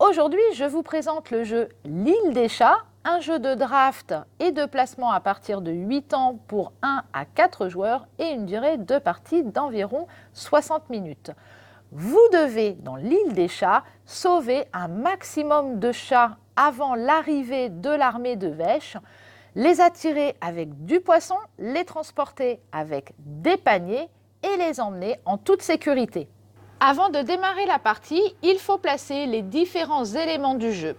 Aujourd'hui, je vous présente le jeu L'île des chats, un jeu de draft et de placement à partir de 8 ans pour 1 à 4 joueurs et une durée de partie d'environ 60 minutes. Vous devez, dans l'île des chats, sauver un maximum de chats avant l'arrivée de l'armée de Vèche, les attirer avec du poisson, les transporter avec des paniers et les emmener en toute sécurité. Avant de démarrer la partie, il faut placer les différents éléments du jeu.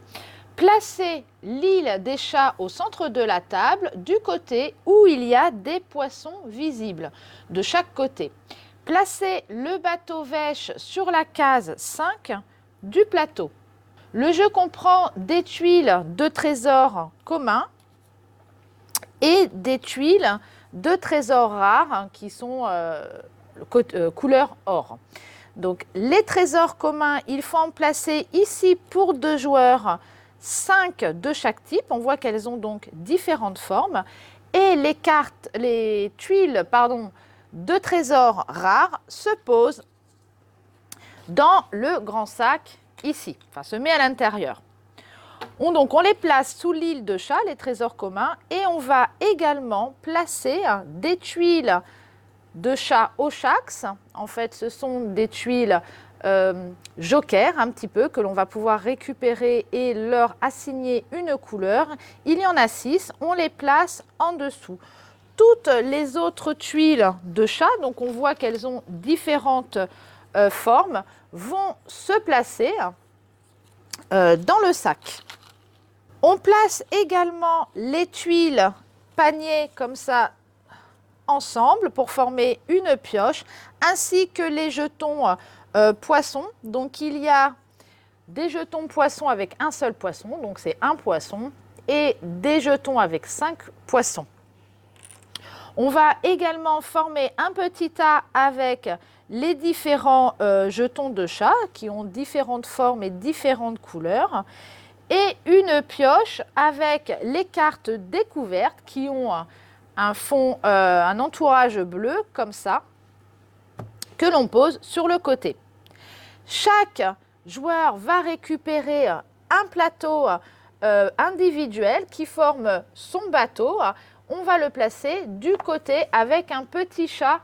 Placez l'île des chats au centre de la table, du côté où il y a des poissons visibles, de chaque côté. Placez le bateau Vèche sur la case 5 du plateau. Le jeu comprend des tuiles de trésors communs et des tuiles de trésors rares qui sont couleur or. Donc, les trésors communs, il faut en placer ici pour 2 joueurs 5 de chaque type. On voit qu'elles ont donc différentes formes. Et les tuiles de trésors rares se posent dans le grand sac ici, enfin se met à l'intérieur. Donc on les place sous l'île de chat, les trésors communs, et on va également placer des tuiles de chat au Chax. En fait, ce sont des tuiles joker un petit peu que l'on va pouvoir récupérer et leur assigner une couleur. Il y en a 6, on les place en dessous. Toutes les autres tuiles de chat, donc on voit qu'elles ont différentes formes, vont se placer dans le sac. On place également les tuiles paniers comme ça ensemble pour former une pioche, ainsi que les jetons poissons. Donc il y a des jetons poissons avec un seul poisson, donc c'est un poisson, et des jetons avec 5 poissons. On va également former un petit tas avec les différents jetons de chat qui ont différentes formes et différentes couleurs, et une pioche avec les cartes découvertes qui ont un fond, un entourage bleu comme ça, que l'on pose sur le côté. Chaque joueur va récupérer un plateau individuel qui forme son bateau. On va le placer du côté avec un petit chat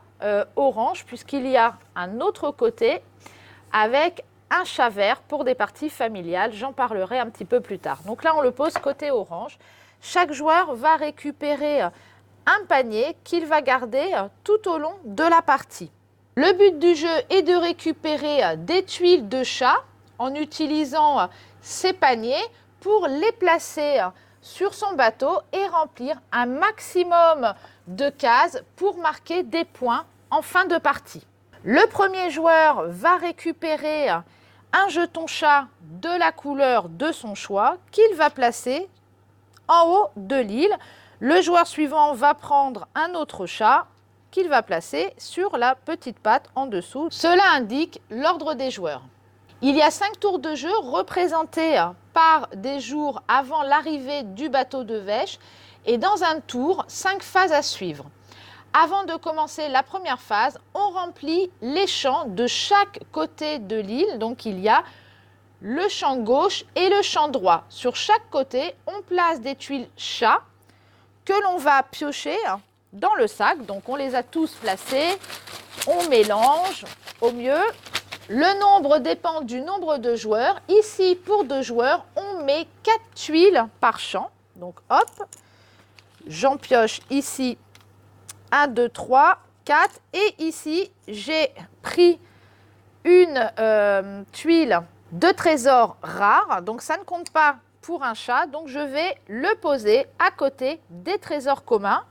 orange, puisqu'il y a un autre côté avec un chat vert pour des parties familiales. J'en parlerai un petit peu plus tard. Donc là, on le pose côté orange. Chaque joueur va récupérer un panier qu'il va garder tout au long de la partie. Le but du jeu est de récupérer des tuiles de chat en utilisant ces paniers pour les placer sur son bateau et remplir un maximum de cases pour marquer des points en fin de partie. Le premier joueur va récupérer un jeton chat de la couleur de son choix qu'il va placer en haut de l'île. Le joueur suivant va prendre un autre chat qu'il va placer sur la petite patte en dessous. Cela indique l'ordre des joueurs. Il y a 5 tours de jeu représentés par des jours avant l'arrivée du bateau de Vèche et dans un tour, 5 phases à suivre. Avant de commencer la première phase, on remplit les champs de chaque côté de l'île. Donc il y a le champ gauche et le champ droit. Sur chaque côté, on place des tuiles chat que l'on va piocher dans le sac. Donc on les a tous placés, on mélange au mieux. Le nombre dépend du nombre de joueurs. Ici, pour 2 joueurs, on met 4 tuiles par champ. Donc hop, j'en pioche ici 1, 2, 3, 4. Et ici, j'ai pris une tuile de trésor rare. Donc ça ne compte pas pour un chat. Donc je vais le poser à côté des trésors communs.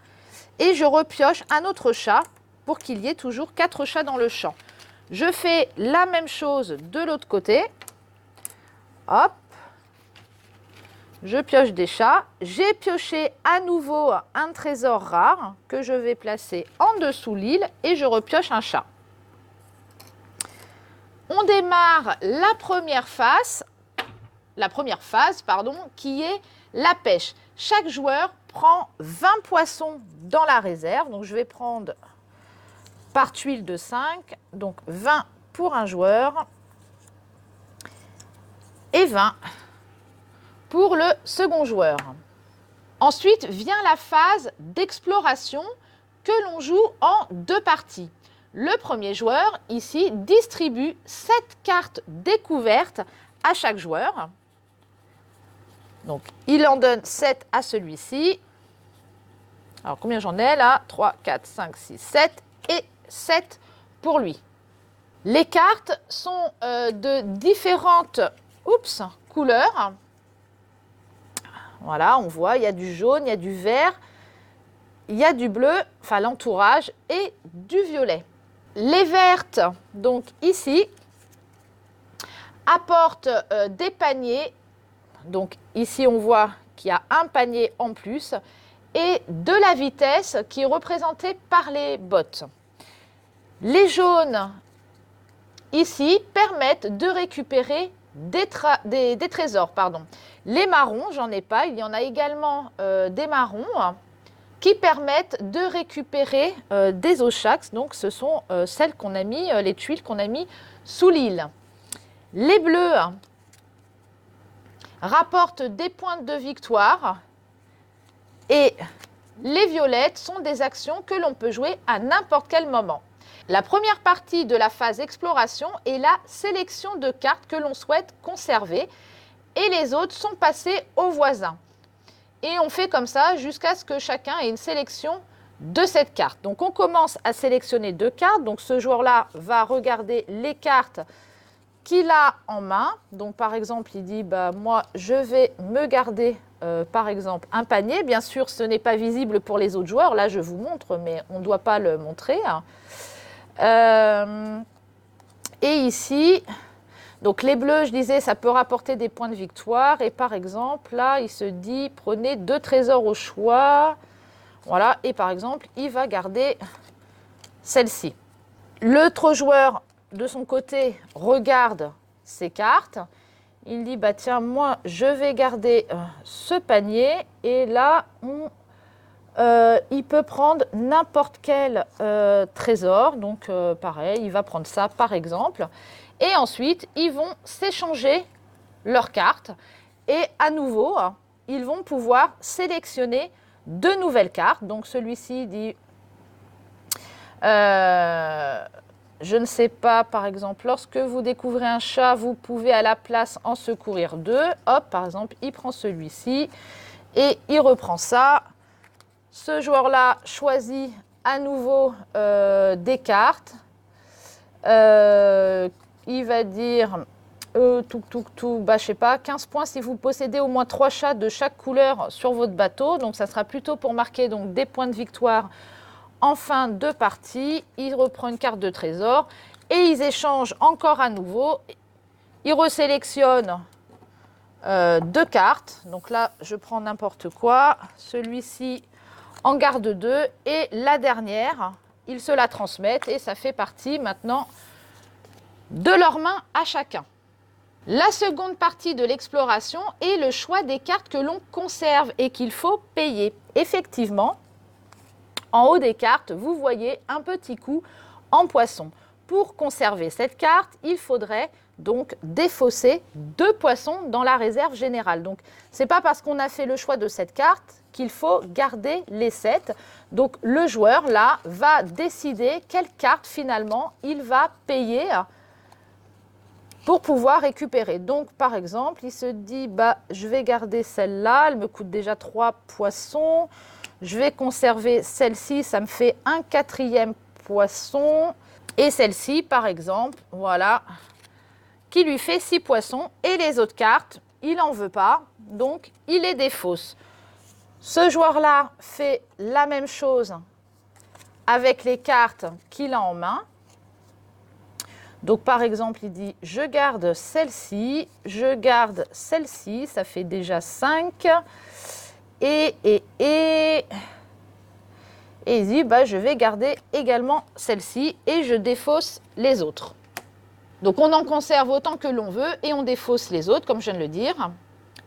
Et je repioche un autre chat pour qu'il y ait toujours 4 chats dans le champ. Je fais la même chose de l'autre côté. Hop. Je pioche des chats. J'ai pioché à nouveau un trésor rare que je vais placer en dessous l'île et je repioche un chat. On démarre la première phase, qui est la pêche. Chaque joueur prend 20 poissons dans la réserve. Donc je vais prendre par tuile de 5, donc 20 pour un joueur. et 20 pour le second joueur. Ensuite vient la phase d'exploration que l'on joue en 2 parties. Le premier joueur, ici, distribue 7 cartes découvertes à chaque joueur. Donc, il en donne 7 à celui-ci. Alors, combien j'en ai là? 3, 4, 5, 6, 7 et 7 pour lui. Les cartes sont de différentes couleurs. Voilà, on voit, il y a du jaune, il y a du vert, il y a du bleu, enfin l'entourage, et du violet. Les vertes, donc ici, apportent des paniers. Donc ici, on voit qu'il y a un panier en plus et de la vitesse qui est représentée par les bottes. Les jaunes, ici, permettent de récupérer des trésors. Les marrons, j'en ai pas, il y en a également des marrons qui permettent de récupérer des Oshax. Donc, ce sont celles qu'on a mis, les tuiles qu'on a mis sous l'île. Les bleus rapportent des points de victoire et les violettes sont des actions que l'on peut jouer à n'importe quel moment. La première partie de la phase exploration est la sélection de cartes que l'on souhaite conserver et les autres sont passées aux voisins. Et on fait comme ça jusqu'à ce que chacun ait une sélection de cette carte. Donc on commence à sélectionner 2 cartes. Donc ce joueur-là va regarder les cartes qu'il a en main. Donc par exemple, il dit moi je vais me garder par exemple un panier. Bien sûr, ce n'est pas visible pour les autres joueurs. Là, je vous montre, mais on ne doit pas le montrer. Et ici, donc les bleus, je disais, ça peut rapporter des points de victoire. Et par exemple, là, il se dit, prenez 2 trésors au choix. Voilà, et par exemple, il va garder celle-ci. L'autre joueur, de son côté, regarde ses cartes. Il dit, tiens, moi, je vais garder ce panier. Et là, il peut prendre n'importe quel trésor. Donc, pareil, il va prendre ça, par exemple. Et ensuite, ils vont s'échanger leurs cartes. Et à nouveau, ils vont pouvoir sélectionner de nouvelles cartes. Donc, celui-ci dit, je ne sais pas, par exemple, lorsque vous découvrez un chat, vous pouvez à la place en secourir 2. Hop, par exemple, il prend celui-ci et il reprend ça. Ce joueur-là choisit à nouveau des cartes. Il va dire, je sais pas, 15 points si vous possédez au moins 3 chats de chaque couleur sur votre bateau. Donc, ça sera plutôt pour marquer donc, des points de victoire en fin de partie. Il reprend une carte de trésor et ils échangent encore à nouveau. Il resélectionne 2 cartes. Donc là, je prends n'importe quoi. Celui-ci en garde 2 et la dernière, ils se la transmettent et ça fait partie maintenant de leurs mains à chacun. La seconde partie de l'exploration est le choix des cartes que l'on conserve et qu'il faut payer. Effectivement, en haut des cartes, vous voyez un petit coup en poisson. Pour conserver cette carte, il faudrait donc défausser 2 poissons dans la réserve générale. Donc, ce n'est pas parce qu'on a fait le choix de cette carte qu'il faut garder les 7. Donc, le joueur, là, va décider quelle carte, finalement, il va payer pour pouvoir récupérer. Donc, par exemple, il se dit, je vais garder celle-là, elle me coûte déjà 3 poissons. Je vais conserver celle-ci, ça me fait un 4e poisson. Et celle-ci, par exemple, voilà, qui lui fait 6 poissons. Et les autres cartes, il n'en veut pas, donc il les défausse. Ce joueur-là fait la même chose avec les cartes qu'il a en main. Donc, par exemple, il dit, je garde celle-ci, je garde celle-ci, ça fait déjà 5. Et il dit, je vais garder également celle-ci et je défausse les autres. Donc, on en conserve autant que l'on veut et on défausse les autres, comme je viens de le dire.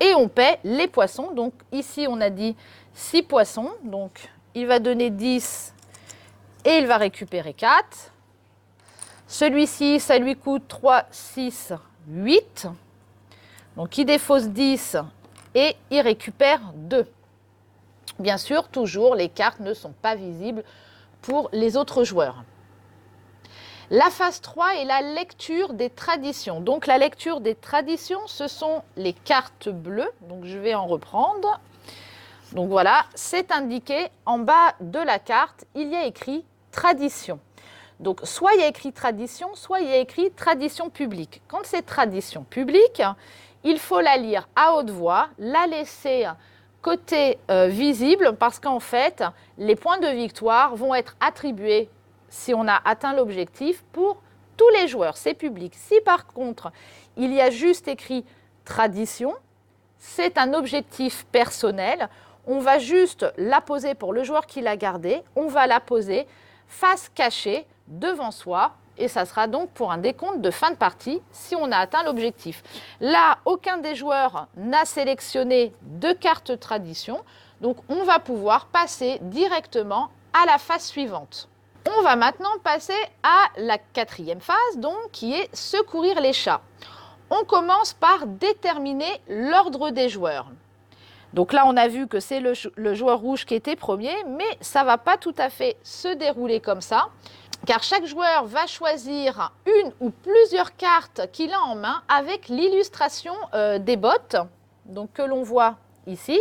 Et on paie les poissons. Donc, ici, on a dit 6 poissons. Donc, il va donner 10 et il va récupérer 4. Celui-ci, ça lui coûte 3, 6, 8. Donc, il défausse 10 et il récupère 2. Bien sûr, toujours, les cartes ne sont pas visibles pour les autres joueurs. La phase 3 est la lecture des traditions. Donc, la lecture des traditions, ce sont les cartes bleues. Donc, je vais en reprendre. Donc, voilà, c'est indiqué en bas de la carte, il y a écrit tradition. Donc, soit il y a écrit tradition, soit il y a écrit tradition publique. Quand c'est tradition publique, il faut la lire à haute voix, la laisser côté visible parce qu'en fait, les points de victoire vont être attribués si on a atteint l'objectif pour tous les joueurs, c'est public. Si par contre, il y a juste écrit tradition, c'est un objectif personnel, on va juste la poser pour le joueur qui l'a gardée, on va la poser face cachée devant soi et ça sera donc pour un décompte de fin de partie si on a atteint l'objectif. Là, aucun des joueurs n'a sélectionné de carte tradition, donc on va pouvoir passer directement à la phase suivante. On va maintenant passer à la 4e phase, donc qui est secourir les chats. On commence par déterminer l'ordre des joueurs. Donc là, on a vu que c'est le joueur rouge qui était premier, mais ça ne va pas tout à fait se dérouler comme ça, car chaque joueur va choisir une ou plusieurs cartes qu'il a en main avec l'illustration des bottes, donc que l'on voit ici.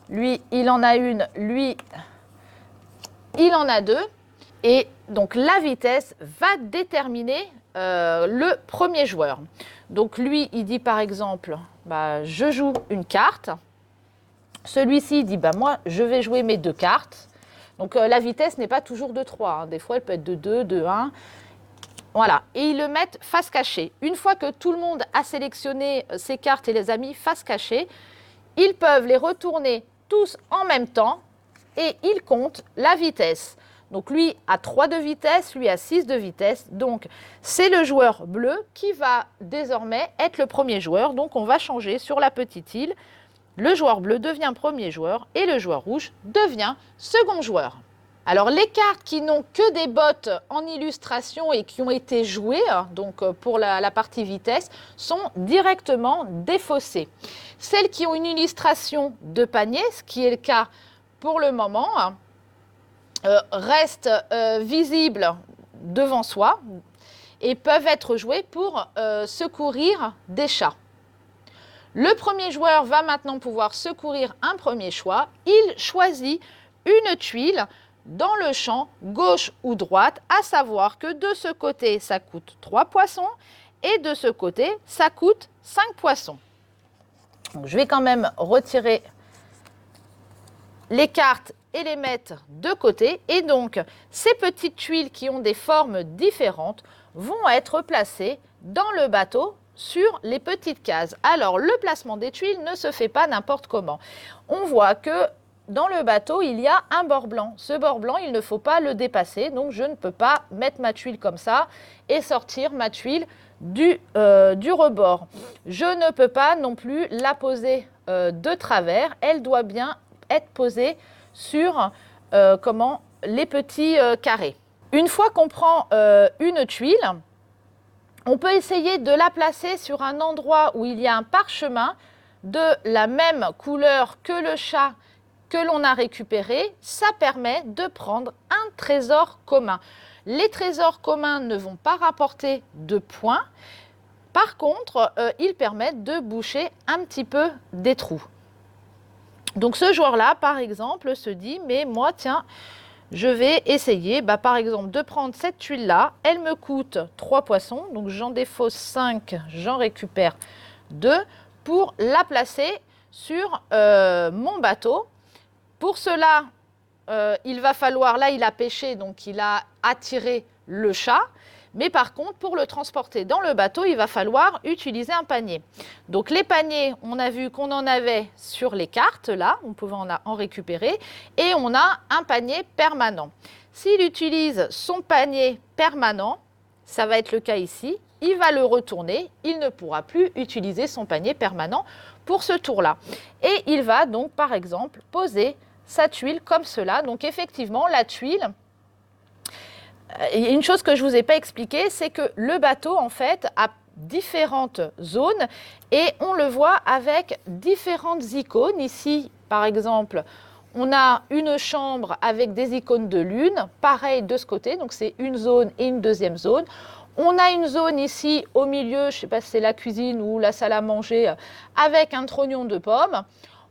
Lui, il en a une, lui, il en a 2. Et donc, la vitesse va déterminer le premier joueur. Donc, lui, il dit par exemple, je joue une carte. Celui-ci dit, moi, je vais jouer mes 2 cartes. Donc, la vitesse n'est pas toujours de 3. Hein. Des fois, elle peut être de 2, de 1. Voilà. Et ils le mettent face cachée. Une fois que tout le monde a sélectionné ses cartes et les a mis face cachée, ils peuvent les retourner tous en même temps et ils comptent la vitesse. Donc, lui a 3 de vitesse, lui a 6 de vitesse. Donc, c'est le joueur bleu qui va désormais être le premier joueur. Donc, on va changer sur la petite île. Le joueur bleu devient premier joueur et le joueur rouge devient second joueur. Alors, les cartes qui n'ont que des bottes en illustration et qui ont été jouées, donc pour la partie vitesse, sont directement défaussées. Celles qui ont une illustration de panier, ce qui est le cas pour le moment, restent visibles devant soi et peuvent être jouées pour secourir des chats. Le premier joueur va maintenant pouvoir secourir un premier choix. Il choisit une tuile dans le champ gauche ou droite, à savoir que de ce côté, ça coûte 3 poissons et de ce côté, ça coûte 5 poissons. Donc, je vais quand même retirer les cartes et les mettre de côté. Et donc, ces petites tuiles qui ont des formes différentes vont être placées dans le bateau sur les petites cases. Alors, le placement des tuiles ne se fait pas n'importe comment. On voit que dans le bateau, il y a un bord blanc. Ce bord blanc, il ne faut pas le dépasser. Donc, je ne peux pas mettre ma tuile comme ça et sortir ma tuile du rebord. Je ne peux pas non plus la poser de travers. Elle doit bien être posée sur les petits carrés. Une fois qu'on prend une tuile, on peut essayer de la placer sur un endroit où il y a un parchemin de la même couleur que le chat que l'on a récupéré. Ça permet de prendre un trésor commun. Les trésors communs ne vont pas rapporter de points. Par contre, ils permettent de boucher un petit peu des trous. Donc ce joueur-là, par exemple, se dit, mais moi, tiens, je vais essayer, par exemple, de prendre cette tuile-là. Elle me coûte 3 poissons, donc j'en défausse 5, j'en récupère 2 pour la placer sur mon bateau. Pour cela, il va falloir, là, il a pêché, donc il a attiré le chat. Mais par contre, pour le transporter dans le bateau, il va falloir utiliser un panier. Donc les paniers, on a vu qu'on en avait sur les cartes, là, on pouvait en récupérer, et on a un panier permanent. S'il utilise son panier permanent, ça va être le cas ici, il va le retourner, il ne pourra plus utiliser son panier permanent pour ce tour-là. Et il va donc, par exemple, poser sa tuile comme cela. Donc effectivement, la tuile... Et une chose que je ne vous ai pas expliquée, c'est que le bateau, en fait, a différentes zones et on le voit avec différentes icônes. Ici, par exemple, on a une chambre avec des icônes de lune, pareil de ce côté, donc c'est une zone et une deuxième zone. On a une zone ici au milieu, je ne sais pas si c'est la cuisine ou la salle à manger, avec un trognon de pommes.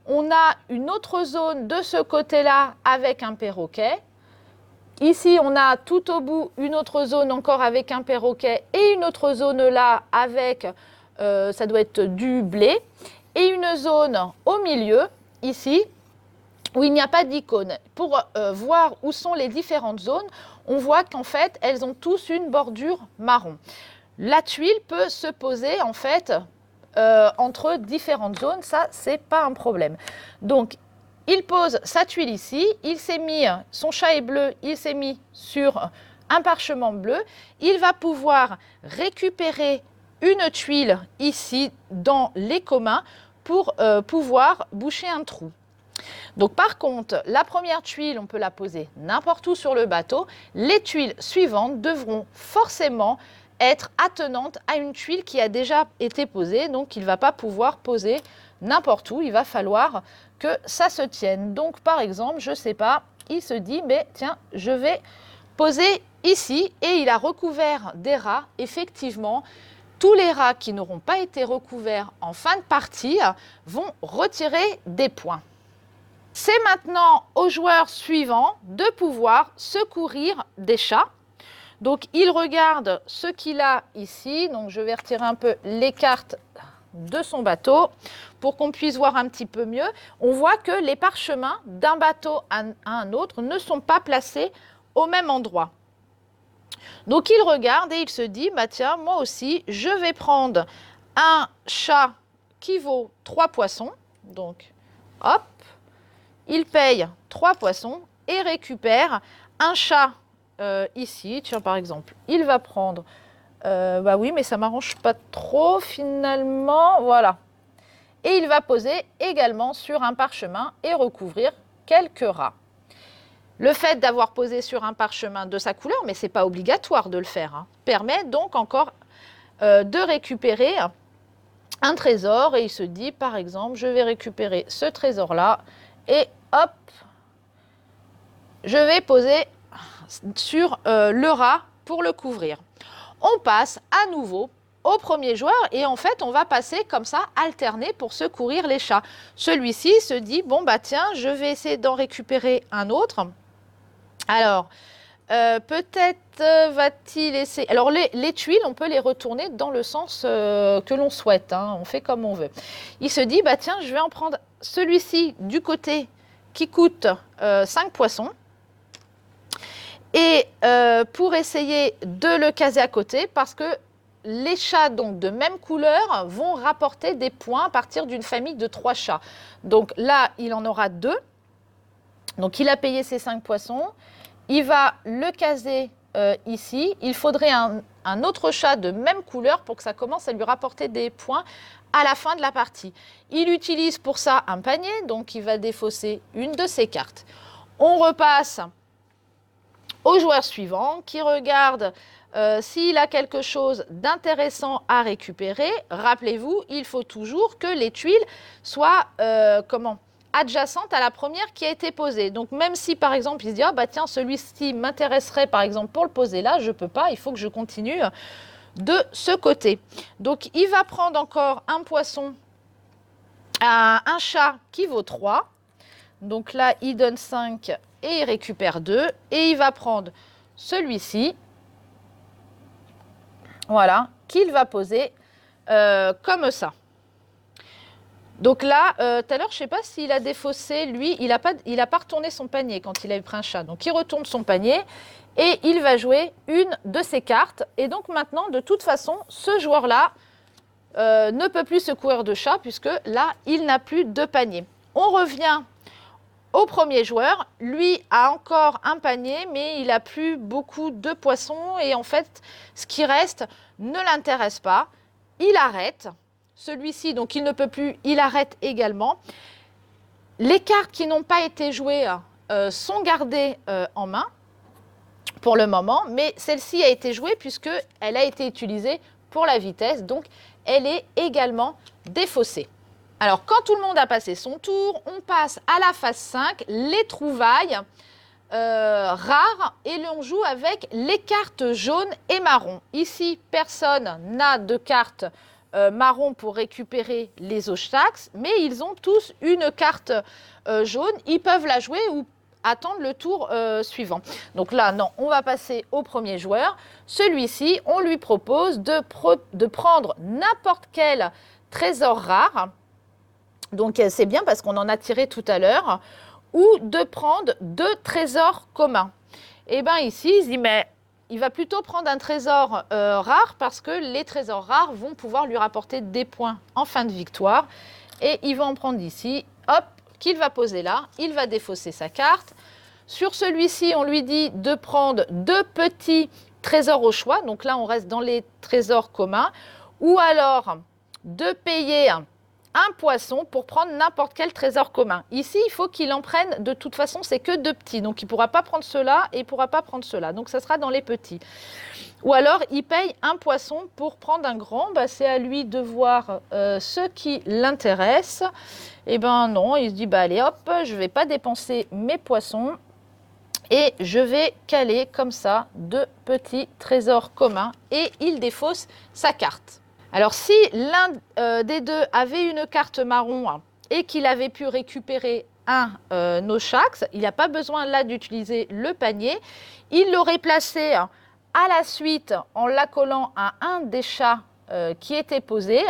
On a une autre zone de ce côté-là avec un perroquet. Ici, on a tout au bout une autre zone encore avec un perroquet et une autre zone là avec, ça doit être du blé. Et une zone au milieu, ici, où il n'y a pas d'icône. Pour voir où sont les différentes zones, on voit qu'en fait, elles ont tous une bordure marron. La tuile peut se poser en fait entre différentes zones, ça, c'est pas un problème. Donc, il pose sa tuile ici, il s'est mis, son chat est bleu, il s'est mis sur un parchemin bleu. Il va pouvoir récupérer une tuile ici dans les communs pour pouvoir boucher un trou. Donc par contre, la première tuile, on peut la poser n'importe où sur le bateau. Les tuiles suivantes devront forcément être attenantes à une tuile qui a déjà été posée. Donc il ne va pas pouvoir poser n'importe où, il va falloir que ça se tienne. Donc par exemple, je ne sais pas, il se dit, mais tiens, je vais poser ici et il a recouvert des rats. Effectivement, tous les rats qui n'auront pas été recouverts en fin de partie vont retirer des points. C'est maintenant au joueur suivant de pouvoir secourir des chats. Donc, il regarde ce qu'il a ici. Donc, je vais retirer un peu les cartes de son bateau pour qu'on puisse voir un petit peu mieux. On voit que les parchemins d'un bateau à un autre ne sont pas placés au même endroit. Donc, il regarde et il se dit, bah tiens, moi aussi, je vais prendre un chat qui vaut 3 poissons. Donc, hop. Il paye 3 poissons et récupère un chat ici. Tiens, par exemple, il va prendre... bah oui, mais ça ne m'arrange pas trop finalement. Voilà. Et il va poser également sur un parchemin et recouvrir quelques rats. Le fait d'avoir posé sur un parchemin de sa couleur, mais ce n'est pas obligatoire de le faire, hein, permet donc encore de récupérer un trésor. Et il se dit, par exemple, je vais récupérer ce trésor-là et hop, je vais poser sur le rat pour le couvrir. On passe à nouveau au premier joueur et en fait, on va passer comme ça, alterner pour secourir les chats. Celui-ci se dit, bon bah tiens, je vais essayer d'en récupérer un autre. Alors, peut-être va-t-il essayer... Alors, les tuiles, on peut les retourner dans le sens que l'on souhaite, hein, on fait comme on veut. Il se dit, bah tiens, je vais en prendre celui-ci du côté qui coûte 5 poissons. Et pour essayer de le caser à côté, parce que les chats donc, de même couleur vont rapporter des points à partir d'une famille de 3 chats. Donc là, il en aura 2. Donc il a payé ses 5 poissons. Il va le caser ici. Il faudrait un autre chat de même couleur pour que ça commence à lui rapporter des points à la fin de la partie. Il utilise pour ça un panier, donc il va défausser une de ses cartes. On repasse au joueur suivant qui regarde s'il a quelque chose d'intéressant à récupérer. Rappelez-vous, il faut toujours que les tuiles soient adjacentes à la première qui a été posée. Donc même si par exemple il se dit ah bah tiens celui-ci m'intéresserait par exemple pour le poser là, je ne peux pas, il faut que je continue de ce côté. Donc il va prendre encore un poisson à un chat qui vaut 3. Donc là il donne 5 et il récupère 2 et il va prendre celui-ci, voilà, qu'il va poser comme ça. Donc là, tout à l'heure, je ne sais pas s'il a défaussé, lui, il n'a pas retourné son panier quand il avait pris un chat. Donc il retourne son panier et il va jouer une de ses cartes. Et donc maintenant, de toute façon, ce joueur-là ne peut plus secourir de chat puisque là, il n'a plus de panier. On revient au premier joueur, lui a encore un panier, mais il n'a plus beaucoup de poissons et en fait, ce qui reste ne l'intéresse pas. Il arrête. Celui-ci, donc il ne peut plus, il arrête également. Les cartes qui n'ont pas été jouées sont gardées en main pour le moment, mais celle-ci a été jouée puisqu'elle a été utilisée pour la vitesse, donc elle est également défaussée. Alors, quand tout le monde a passé son tour, on passe à la phase 5, les trouvailles rares, et l'on joue avec les cartes jaunes et marron. Ici, personne n'a de carte marron pour récupérer les Oshtax, mais ils ont tous une carte jaune. Ils peuvent la jouer ou attendre le tour suivant. Donc là, non, on va passer au premier joueur. Celui-ci, on lui propose de prendre n'importe quel trésor rare. Donc c'est bien parce qu'on en a tiré tout à l'heure. Ou de prendre 2 trésors communs. Et bien ici, il se dit, mais il va plutôt prendre un trésor rare parce que les trésors rares vont pouvoir lui rapporter des points en fin de victoire. Et il va en prendre ici, hop, qu'il va poser là. Il va défausser sa carte. Sur celui-ci, on lui dit de prendre 2 petits trésors au choix. Donc là, on reste dans les trésors communs. Ou alors de payer un poisson pour prendre n'importe quel trésor commun. Ici, il faut qu'il en prenne, de toute façon, c'est que 2 petits. Donc, il ne pourra pas prendre cela et il ne pourra pas prendre cela. Donc, ça sera dans les petits. Ou alors, il paye un poisson pour prendre un grand. Bah, c'est à lui de voir ce qui l'intéresse. Eh bien, non, il se dit, bah, allez, hop, je ne vais pas dépenser mes poissons. Et je vais caler comme ça 2 petits trésors communs. Et il défausse sa carte. Alors, si l'un des deux avait une carte marron et qu'il avait pu récupérer un Oshtax, il n'a pas besoin là d'utiliser le panier. Il l'aurait placé à la suite en l'accolant à un des chats qui était posé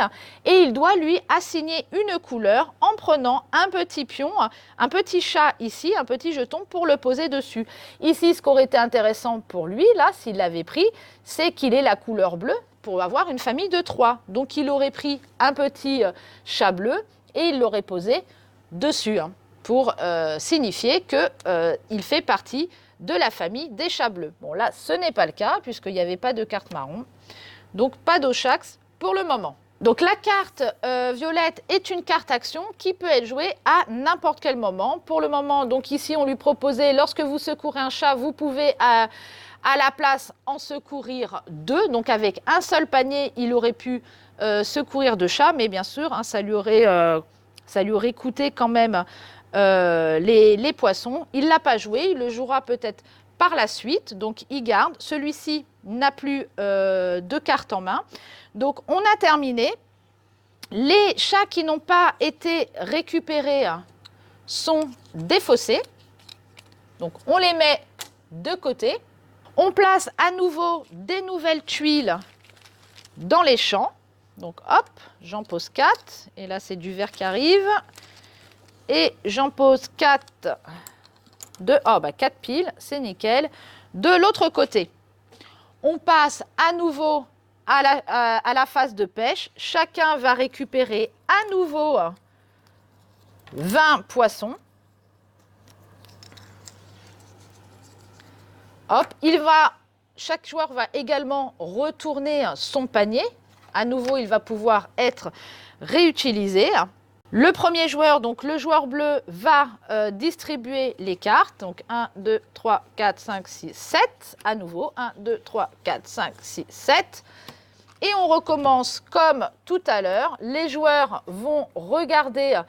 et il doit lui assigner une couleur en prenant un petit pion, un petit chat ici, un petit jeton pour le poser dessus. Ici, ce qui aurait été intéressant pour lui, là, s'il l'avait pris, c'est qu'il ait la couleur bleue pour avoir une famille de 3. Donc, il aurait pris un petit chat bleu et il l'aurait posé dessus pour signifier qu'il fait partie de la famille des chats bleus. Bon, là, ce n'est pas le cas puisqu'il n'y avait pas de carte marron. Donc, pas d'Oshtax pour le moment. Donc, la carte violette est une carte action qui peut être jouée à n'importe quel moment. Pour le moment, donc ici, on lui proposait, lorsque vous secourez un chat, vous pouvez à la place en secourir 2. Donc, avec un seul panier, il aurait pu secourir 2 chats. Mais bien sûr, ça lui aurait coûté quand même les poissons. Il ne l'a pas joué. Il le jouera peut-être par la suite. Donc, il garde. Celui-ci n'a plus de cartes en main. Donc, on a terminé. Les chats qui n'ont pas été récupérés sont défaussés. Donc, on les met de côté. On place à nouveau des nouvelles tuiles dans les champs. Donc, hop, j'en pose 4. Et là, c'est du vert qui arrive. Et j'en pose 4 4 piles, c'est nickel. De l'autre côté, on passe à nouveau à la phase de pêche. Chacun va récupérer à nouveau 20 poissons. Hop, chaque joueur va également retourner son panier. À nouveau, il va pouvoir être réutilisé. Le premier joueur, donc le joueur bleu, va distribuer les cartes. Donc 1, 2, 3, 4, 5, 6, 7. À nouveau, 1, 2, 3, 4, 5, 6, 7. Et on recommence comme tout à l'heure. Les joueurs vont regarder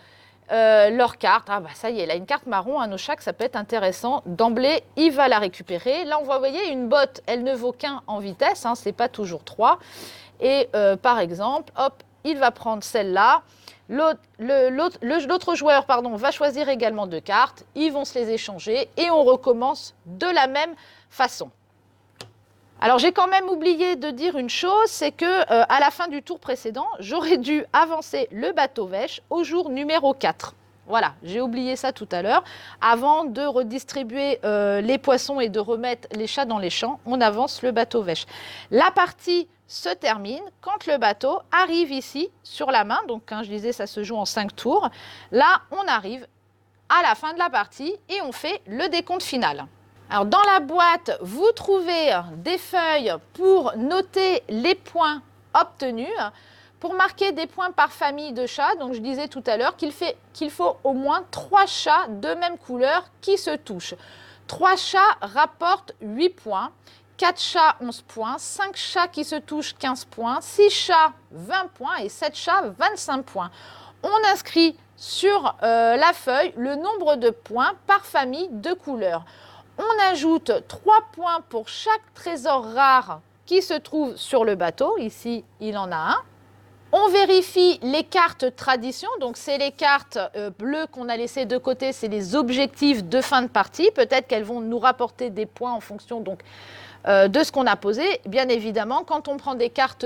leurs cartes. Ah bah ça y est, là une carte marron, un Oshtax, ça peut être intéressant. D'emblée, il va la récupérer. Là, on va, vous voyez, une botte, elle ne vaut qu'1 en vitesse, ce n'est pas toujours 3. Et par exemple, hop, il va prendre celle-là. L'autre joueur va choisir également 2 cartes. Ils vont se les échanger et on recommence de la même façon. Alors, j'ai quand même oublié de dire une chose, c'est que à la fin du tour précédent, j'aurais dû avancer le bateau-vêche au jour numéro 4. Voilà, j'ai oublié ça tout à l'heure. Avant de redistribuer les poissons et de remettre les chats dans les champs, on avance le bateau-vêche. La partie se termine quand le bateau arrive ici sur la main. Donc, quand je disais ça se joue en 5 tours, là, on arrive à la fin de la partie et on fait le décompte final. Alors, dans la boîte, vous trouvez des feuilles pour noter les points obtenus, pour marquer des points par famille de chats. Donc, je disais tout à l'heure qu'il faut au moins 3 chats de même couleur qui se touchent. 3 chats rapportent 8 points. 4 chats, 11 points, 5 chats qui se touchent, 15 points, 6 chats, 20 points et 7 chats, 25 points. On inscrit sur la feuille le nombre de points par famille de couleurs. On ajoute 3 points pour chaque trésor rare qui se trouve sur le bateau. Ici, il en a un. On vérifie les cartes tradition, donc c'est les cartes bleues qu'on a laissées de côté, c'est les objectifs de fin de partie. Peut-être qu'elles vont nous rapporter des points en fonction donc, de ce qu'on a posé. Bien évidemment, quand on prend des cartes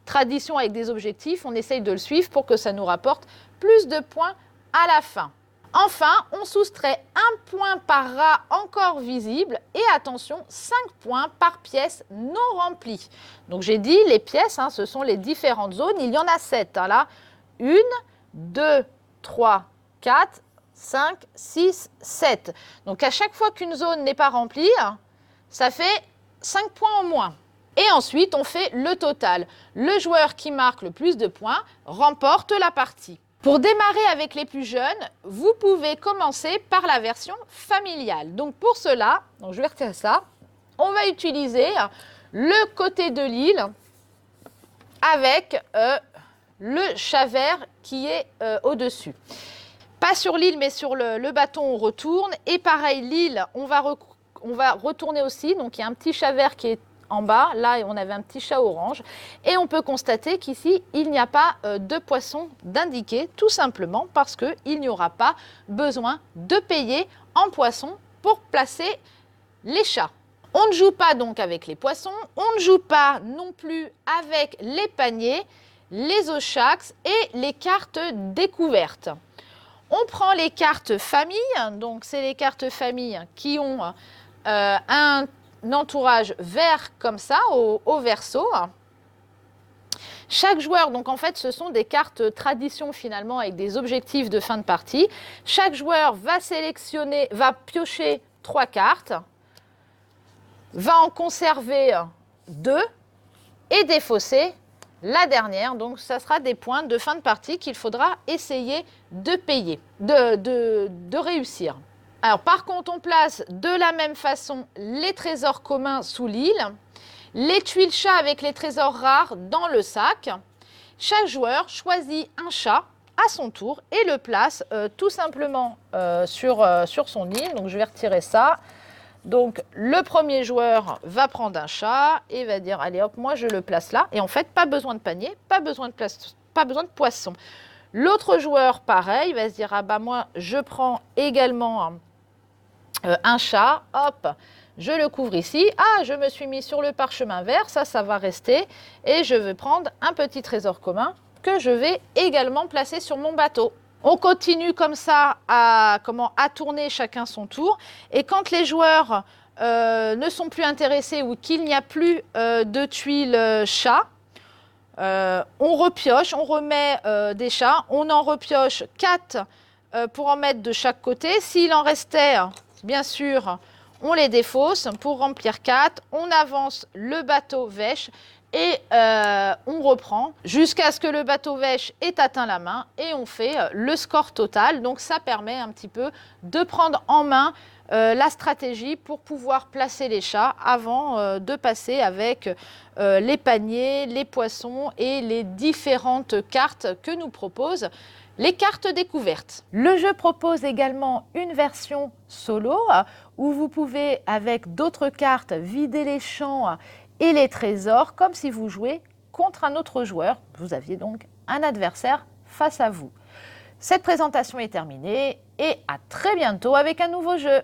tradition avec des objectifs, on essaye de le suivre pour que ça nous rapporte plus de points à la fin. Enfin, on soustrait 1 point par rat encore visible et attention, 5 points par pièce non remplie. Donc j'ai dit les pièces, ce sont les différentes zones, il y en a 7 là. 1, 2, 3, 4, 5, 6, 7. Donc à chaque fois qu'une zone n'est pas remplie, ça fait 5 points en moins. Et ensuite, on fait le total. Le joueur qui marque le plus de points remporte la partie. Pour démarrer avec les plus jeunes, vous pouvez commencer par la version familiale. Donc pour cela, je vais retirer ça, on va utiliser le côté de l'île avec le chat vert qui est au-dessus. Pas sur l'île, mais sur le bateau, on retourne. Et pareil, l'île, on va retourner aussi. Donc il y a un petit chat vert qui est en bas, là on avait un petit chat orange et on peut constater qu'ici il n'y a pas de poisson d'indiqué, tout simplement parce qu'il n'y aura pas besoin de payer en poisson pour placer les chats. On ne joue pas donc avec les poissons, on ne joue pas non plus avec les paniers, les oshax et les cartes découvertes. On prend les cartes famille, donc c'est les cartes famille qui ont un entourage vert comme ça au verso. Chaque joueur, donc en fait ce sont des cartes tradition finalement avec des objectifs de fin de partie. Chaque joueur va piocher 3 cartes, va en conserver 2 et défausser la dernière. Donc ça sera des points de fin de partie qu'il faudra essayer de payer, de réussir. Alors par contre, on place de la même façon les trésors communs sous l'île, les tuiles chats avec les trésors rares dans le sac. Chaque joueur choisit un chat à son tour et le place tout simplement sur son île. Donc je vais retirer ça. Donc le premier joueur va prendre un chat et va dire allez hop, moi je le place là. Et en fait, pas besoin de panier, pas besoin de poisson. L'autre joueur, pareil, va se dire ah bah moi je prends également un chat, hop, je le couvre ici. Ah, je me suis mis sur le parchemin vert, ça va rester. Et je vais prendre un petit trésor commun que je vais également placer sur mon bateau. On continue comme ça à tourner chacun son tour. Et quand les joueurs ne sont plus intéressés ou qu'il n'y a plus de tuiles chats, on repioche, on remet des chats. On en repioche 4 pour en mettre de chaque côté. S'il en restait... Bien sûr, on les défausse pour remplir 4, on avance le bateau vêche et on reprend jusqu'à ce que le bateau vêche ait atteint la main et on fait le score total. Donc ça permet un petit peu de prendre en main la stratégie pour pouvoir placer les chats avant de passer avec les paniers, les poissons et les différentes cartes que nous proposent les cartes découvertes. Le jeu propose également une version solo où vous pouvez, avec d'autres cartes, vider les champs et les trésors comme si vous jouiez contre un autre joueur. Vous aviez donc un adversaire face à vous. Cette présentation est terminée et à très bientôt avec un nouveau jeu.